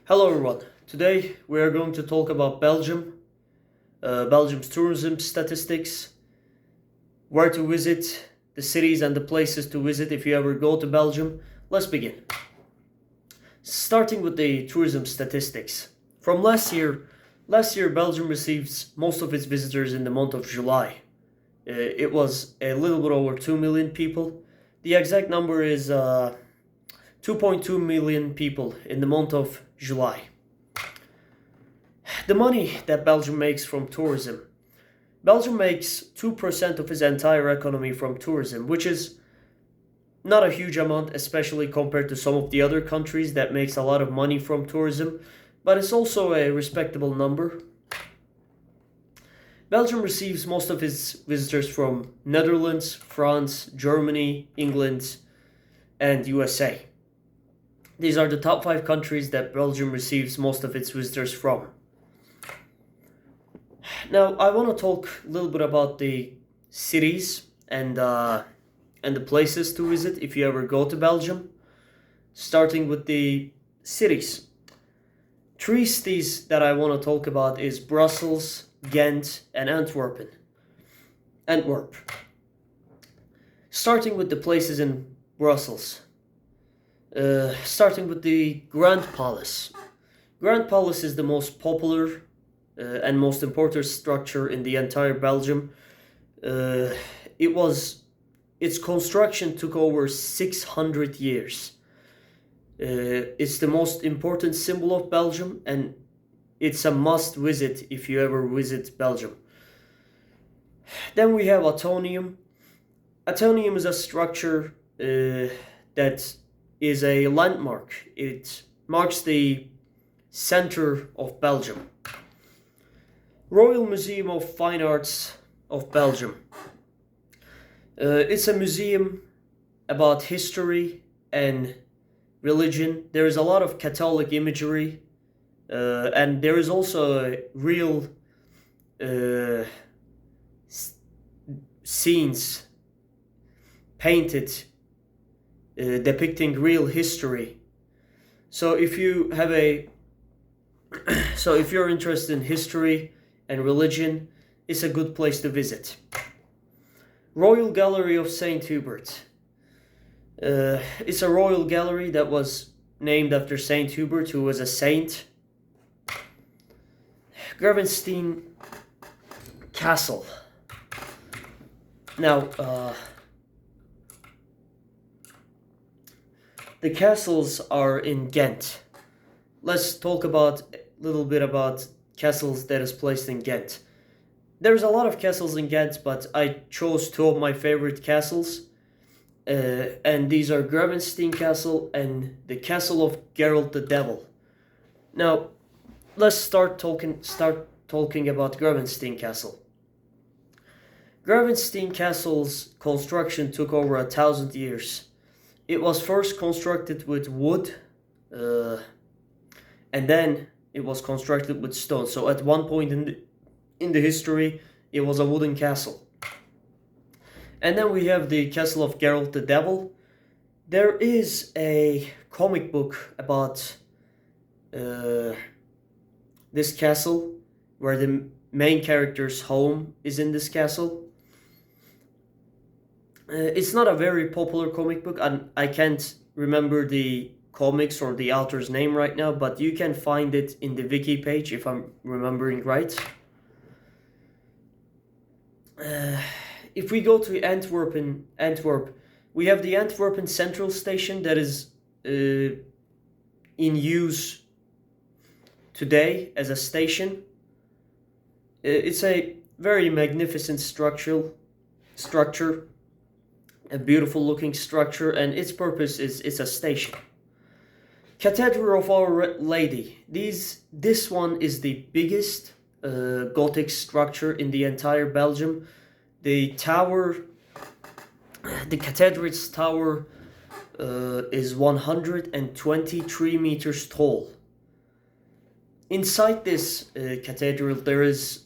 Hello everyone. Today we are going to talk about Belgium, Belgium's tourism statistics, where to visit, the cities and the places to visit if you ever go to Belgium. Let's begin. Starting with the tourism statistics. From last year Belgium receives most of its visitors in the month of July. It was a little bit over 2 million people. The exact number is 2.2 million people in the month of July. The money that Belgium makes from tourism. Belgium makes 2% of its entire economy from tourism, which is not a huge amount, especially compared to some of the other countries that makes a lot of money from tourism, but it's also a respectable number. Belgium receives most of its visitors from Netherlands, France, Germany, England, and USA. These are the top 5 countries that Belgium receives most of its visitors from. Now, I want to talk a little bit about the cities and the places to visit if you ever go to Belgium. Starting with the cities. 3 cities that I want to talk about is Brussels, Ghent, and Antwerp. Starting with the places in Brussels. Starting with the Grand Palace. Grand Palace is the most popular and most important structure in the entire Belgium. Its construction took over 600 years. It's the most important symbol of Belgium, and it's a must visit if you ever visit Belgium. Then we have Atomium. Atomium is a structure that is a landmark. It marks the center of Belgium. Royal Museum of Fine Arts of Belgium. It's a museum about history and religion. There is a lot of Catholic imagery, and there is also a real scenes painted depicting real history. So if you're interested in history and religion, it's a good place to visit. Royal Gallery of St. Hubert. It's a royal gallery that was named after St. Hubert, who was a saint. Gravenstein Castle. Now, the castles are in Ghent. Let's talk a little bit about castles that is placed in Ghent. There's a lot of castles in Ghent, but I chose 2 of my favorite castles. And these are Gravenstein Castle and the Castle of Geralt the Devil. Now, let's start talking about Gravenstein Castle. Gravenstein Castle's construction took over 1,000 years. It was first constructed with wood, and then it was constructed with stone. So at one point in the history, it was a wooden castle. And then we have the Castle of Geralt the Devil. There is a comic book about this castle, where the main character's home is in this castle. It's not a very popular comic book, and I can't remember the comics or the author's name right now, but you can find it in the wiki page if I'm remembering right. If we go to Antwerp, we have the Antwerp Central Station that is in use today as a station. It's a very magnificent structure, a beautiful looking structure, and its purpose is it's a station. Cathedral of Our Lady. This one is the biggest Gothic structure in the entire Belgium. The cathedral's tower is 123 meters tall. Inside this cathedral, there is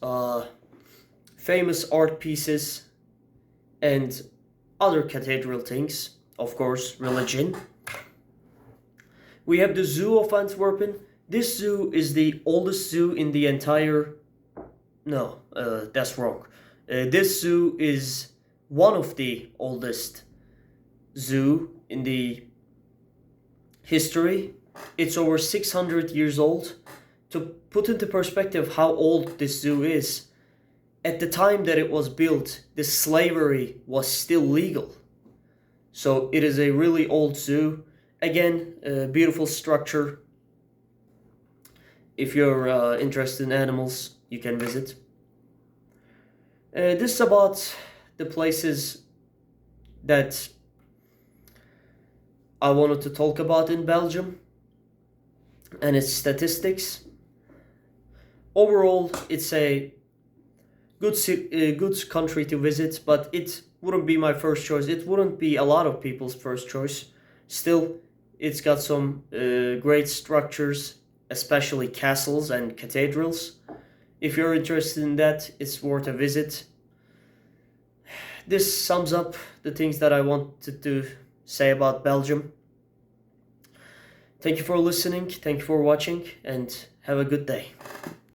famous art pieces and other cathedral things, of course, religion. We have the Zoo of Antwerp. This zoo is the oldest zoo in the entire... No, that's wrong. This zoo is one of the oldest zoo in the history. It's over 600 years old. To put into perspective how old this zoo is, at the time that it was built, the slavery was still legal. So it is a really old zoo. Again, a beautiful structure. If you're interested in animals, you can visit. This is about the places that I wanted to talk about in Belgium and its statistics. Overall, it's a good country to visit, but it wouldn't be my first choice. It wouldn't be a lot of people's first choice. Still, it's got some great structures, especially castles and cathedrals. If you're interested in that, it's worth a visit. This sums up the things that I wanted to say about Belgium. Thank you for listening, thank you for watching, and have a good day.